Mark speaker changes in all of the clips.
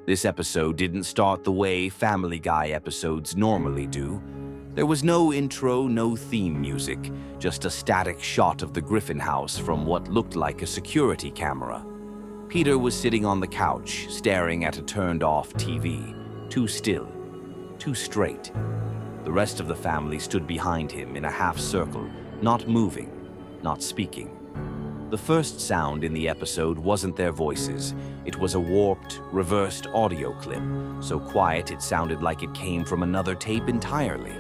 Speaker 1: This episode didn't start the way Family Guy episodes normally do. There was no intro, no theme music, just a static shot of the Griffin house from what looked like a security camera. Peter was sitting on the couch, staring at a turned-off TV, too still, too straight. The rest of the family stood behind him in a half circle, not moving, not speaking. The first sound in the episode wasn't their voices. It was a warped, reversed audio clip, so quiet it sounded like it came from another tape entirely.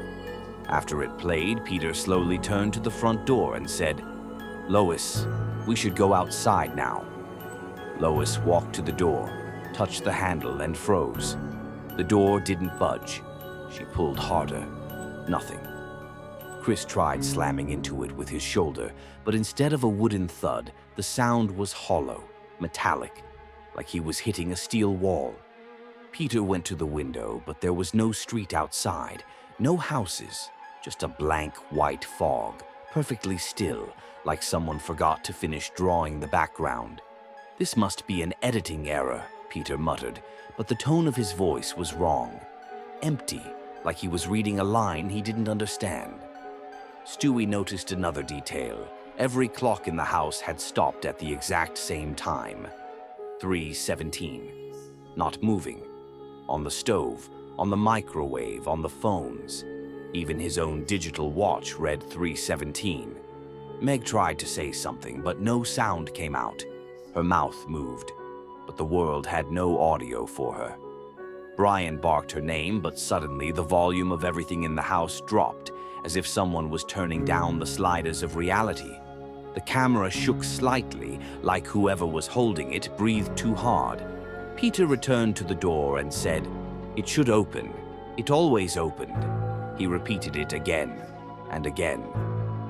Speaker 1: After it played, Peter slowly turned to the front door and said, "Lois, we should go outside now." Lois walked to the door, touched the handle, and froze. The door didn't budge. She pulled harder. Nothing. Chris tried slamming into it with his shoulder, but instead of a wooden thud, the sound was hollow, metallic, like he was hitting a steel wall. Peter went to the window, but there was no street outside, no houses, just a blank white fog, perfectly still, like someone forgot to finish drawing the background. "This must be an editing error," Peter muttered, but the tone of his voice was wrong. Empty, like he was reading a line he didn't understand. Stewie noticed another detail. Every clock in the house had stopped at the exact same time. 3:17. Not moving. On the stove, on the microwave, on the phones. Even his own digital watch read 3:17. Meg tried to say something, but no sound came out. Her mouth moved, but the world had no audio for her. Brian barked her name, but suddenly the volume of everything in the house dropped, as if someone was turning down the sliders of reality. The camera shook slightly, like whoever was holding it breathed too hard. Peter returned to the door and said, "It should open. It always opened." He repeated it again and again.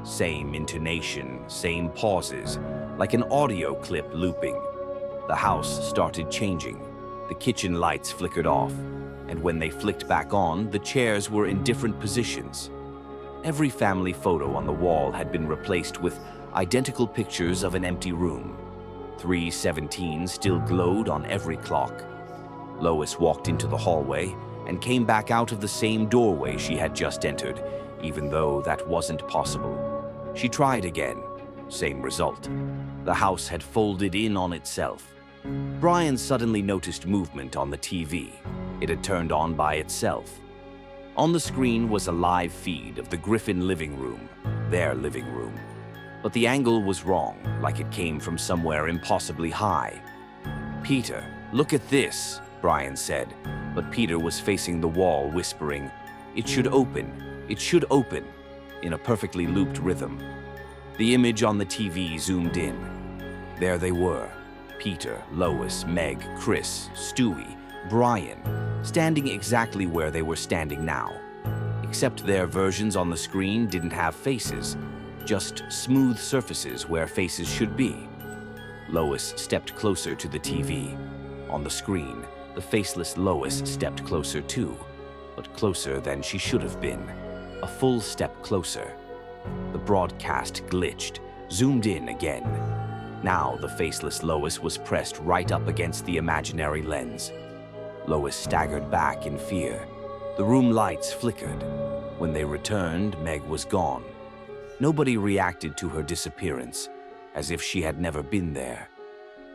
Speaker 1: Same intonation, same pauses, like an audio clip looping. The house started changing. The kitchen lights flickered off, and when they flicked back on, the chairs were in different positions. Every family photo on the wall had been replaced with identical pictures of an empty room. 3:17 still glowed on every clock. Lois walked into the hallway and came back out of the same doorway she had just entered, even though that wasn't possible. She tried again. Same result. The house had folded in on itself. Brian suddenly noticed movement on the TV. It had turned on by itself. On the screen was a live feed of the Griffin living room, their living room. But the angle was wrong, like it came from somewhere impossibly high. "Peter, look at this," Brian said, but Peter was facing the wall, whispering, "It should open, it should open," in a perfectly looped rhythm. The image on the TV zoomed in. There they were, Peter, Lois, Meg, Chris, Stewie, Brian, standing exactly where they were standing now. Except their versions on the screen didn't have faces, just smooth surfaces where faces should be. Lois stepped closer to the TV. On the screen, the faceless Lois stepped closer too, but closer than she should have been. A full step closer. The broadcast glitched, zoomed in again. Now the faceless Lois was pressed right up against the imaginary lens. Lois staggered back in fear. The room lights flickered. When they returned, Meg was gone. Nobody reacted to her disappearance, as if she had never been there.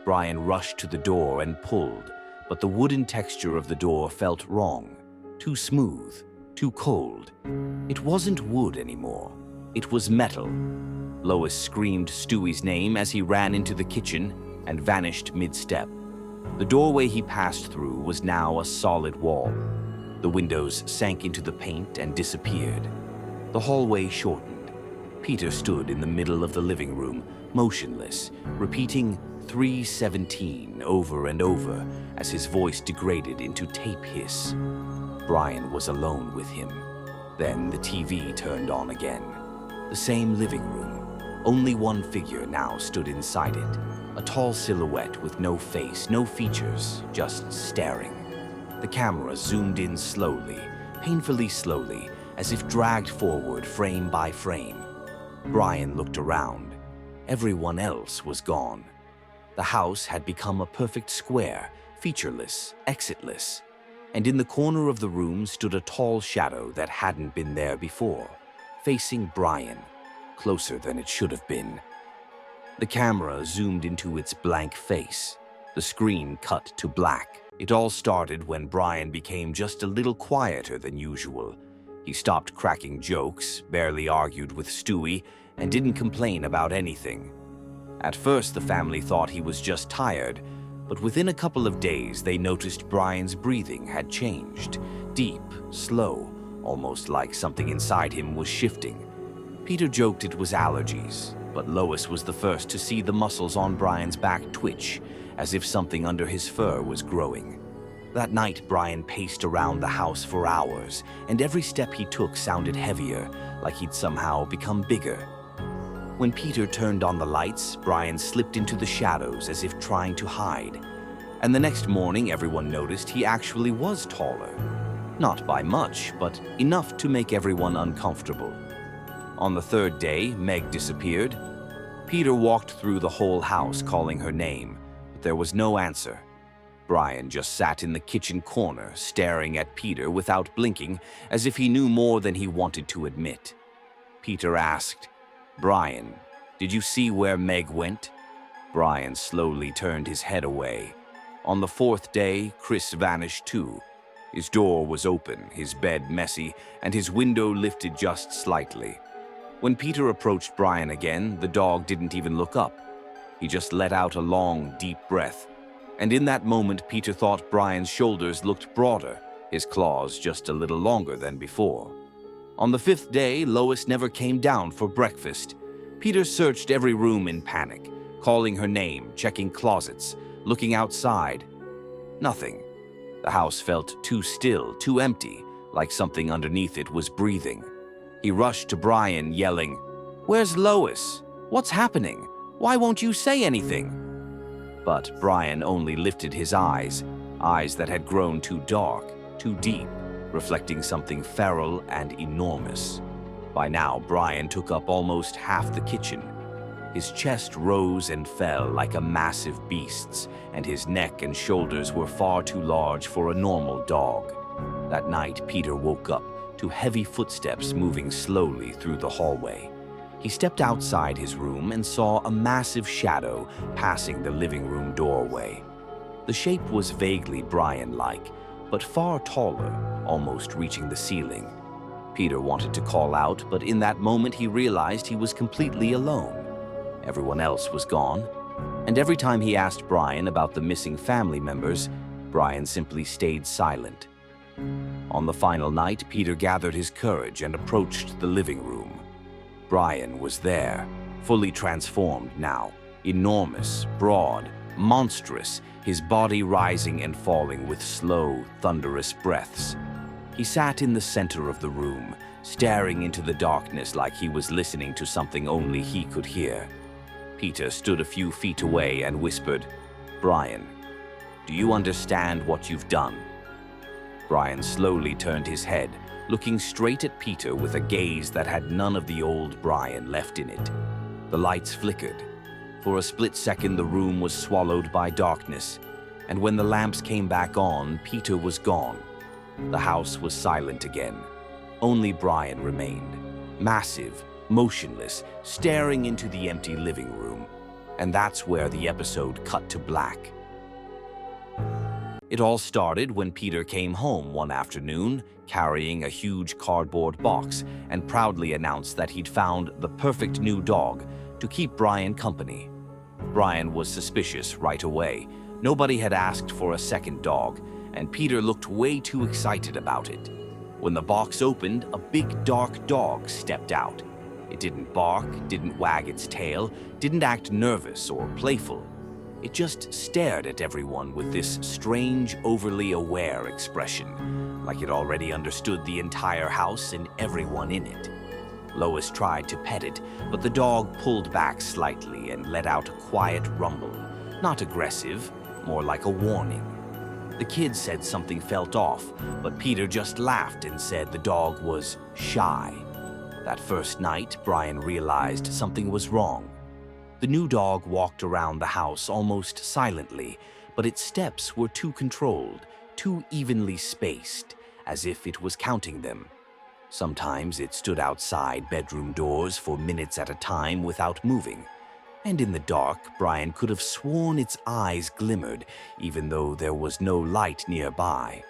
Speaker 1: Brian rushed to the door and pulled, but the wooden texture of the door felt wrong. Too smooth, too cold. It wasn't wood anymore. It was metal. Lois screamed Stewie's name as he ran into the kitchen and vanished mid-step. The doorway he passed through was now a solid wall. The windows sank into the paint and disappeared. The hallway shortened. Peter stood in the middle of the living room, motionless, repeating 3:17 over and over as his voice degraded into tape hiss. Brian was alone with him. Then the TV turned on again. The same living room. Only one figure now stood inside it. A tall silhouette with no face, no features, just staring. The camera zoomed in slowly, painfully slowly, as if dragged forward frame by frame. Brian looked around. Everyone else was gone. The house had become a perfect square, featureless, exitless, and in the corner of the room stood a tall shadow that hadn't been there before, facing Brian, closer than it should have been. The camera zoomed into its blank face. The screen cut to black. It all started when Brian became just a little quieter than usual. He stopped cracking jokes, barely argued with Stewie, and didn't complain about anything. At first, the family thought he was just tired, but within a couple of days, they noticed Brian's breathing had changed. Deep, slow, almost like something inside him was shifting. Peter joked it was allergies, but Lois was the first to see the muscles on Brian's back twitch, as if something under his fur was growing. That night, Brian paced around the house for hours, and every step he took sounded heavier, like he'd somehow become bigger. When Peter turned on the lights, Brian slipped into the shadows as if trying to hide. And the next morning, everyone noticed he actually was taller. Not by much, but enough to make everyone uncomfortable. On the third day, Meg disappeared. Peter walked through the whole house calling her name, but there was no answer. Brian just sat in the kitchen corner, staring at Peter without blinking, as if he knew more than he wanted to admit. Peter asked, "Brian, did you see where Meg went?" Brian slowly turned his head away. On the fourth day, Chris vanished too. His door was open, his bed messy, and his window lifted just slightly. When Peter approached Brian again, the dog didn't even look up. He just let out a long, deep breath. And in that moment, Peter thought Brian's shoulders looked broader, his claws just a little longer than before. On the fifth day, Lois never came down for breakfast. Peter searched every room in panic, calling her name, checking closets, looking outside. Nothing. The house felt too still, too empty, like something underneath it was breathing. He rushed to Brian, yelling, "Where's Lois? What's happening? Why won't you say anything?" But Brian only lifted his eyes that had grown too dark, too deep, reflecting something feral and enormous. By now, Brian took up almost half the kitchen. His chest rose and fell like a massive beast's, and his neck and shoulders were far too large for a normal dog. That night, Peter woke up to heavy footsteps moving slowly through the hallway. He stepped outside his room and saw a massive shadow passing the living room doorway. The shape was vaguely Brian-like, but far taller, almost reaching the ceiling. Peter wanted to call out, but in that moment he realized he was completely alone. Everyone else was gone, and every time he asked Brian about the missing family members, Brian simply stayed silent. On the final night, Peter gathered his courage and approached the living room. Brian was there, fully transformed now, enormous, broad, monstrous, his body rising and falling with slow, thunderous breaths. He sat in the center of the room, staring into the darkness like he was listening to something only he could hear. Peter stood a few feet away and whispered, "Brian, do you understand what you've done?" Brian slowly turned his head, looking straight at Peter with a gaze that had none of the old Brian left in it. The lights flickered. For a split second, the room was swallowed by darkness, and when the lamps came back on, Peter was gone. The house was silent again. Only Brian remained, massive, motionless, staring into the empty living room. And that's where the episode cut to black. It all started when Peter came home one afternoon, carrying a huge cardboard box, and proudly announced that he'd found the perfect new dog to keep Brian company. Brian was suspicious right away. Nobody had asked for a second dog, and Peter looked way too excited about it. When the box opened, a big dark dog stepped out. It didn't bark, didn't wag its tail, didn't act nervous or playful. It just stared at everyone with this strange, overly aware expression, like it already understood the entire house and everyone in it. Lois tried to pet it, but the dog pulled back slightly and let out a quiet rumble. Not aggressive, more like a warning. The kids said something felt off, but Peter just laughed and said the dog was shy. That first night, Brian realized something was wrong. The new dog walked around the house almost silently, but its steps were too controlled, too evenly spaced, as if it was counting them. Sometimes it stood outside bedroom doors for minutes at a time without moving. And in the dark, Brian could have sworn its eyes glimmered, even though there was no light nearby.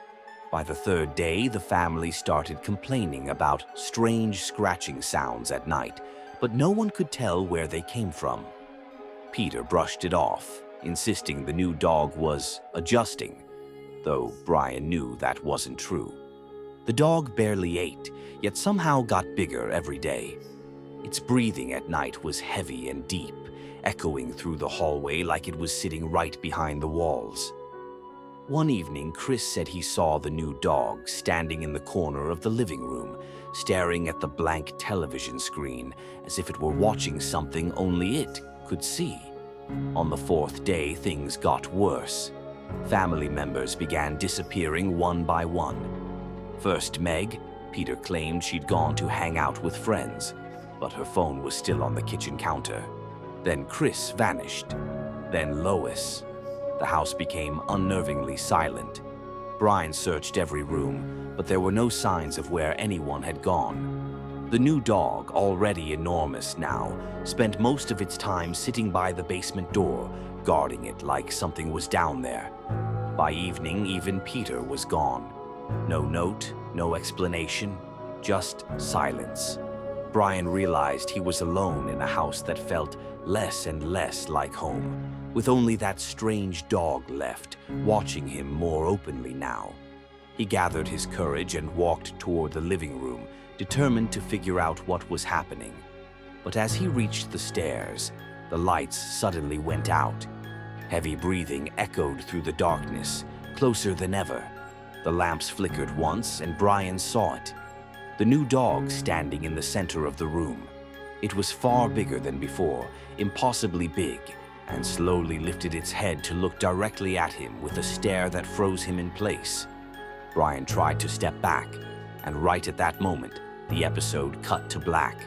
Speaker 1: By the third day, the family started complaining about strange scratching sounds at night, but no one could tell where they came from. Peter brushed it off, insisting the new dog was adjusting, though Brian knew that wasn't true. The dog barely ate, yet somehow got bigger every day. Its breathing at night was heavy and deep, echoing through the hallway like it was sitting right behind the walls. One evening, Chris said he saw the new dog standing in the corner of the living room, staring at the blank television screen as if it were watching something only it could see. On the fourth day, things got worse. Family members began disappearing one by one. First Meg, Peter claimed she'd gone to hang out with friends, but her phone was still on the kitchen counter. Then Chris vanished. Then Lois. The house became unnervingly silent. Brian searched every room, but there were no signs of where anyone had gone. The new dog, already enormous now, spent most of its time sitting by the basement door, guarding it like something was down there. By evening, even Peter was gone. No note, no explanation, just silence. Brian realized he was alone in a house that felt less and less like home, with only that strange dog left, watching him more openly now. He gathered his courage and walked toward the living room, determined to figure out what was happening. But as he reached the stairs, the lights suddenly went out. Heavy breathing echoed through the darkness, closer than ever. The lamps flickered once, and Brian saw it. The new dog standing in the center of the room. It was far bigger than before, impossibly big, and slowly lifted its head to look directly at him with a stare that froze him in place. Brian tried to step back, and right at that moment, the episode cut to black.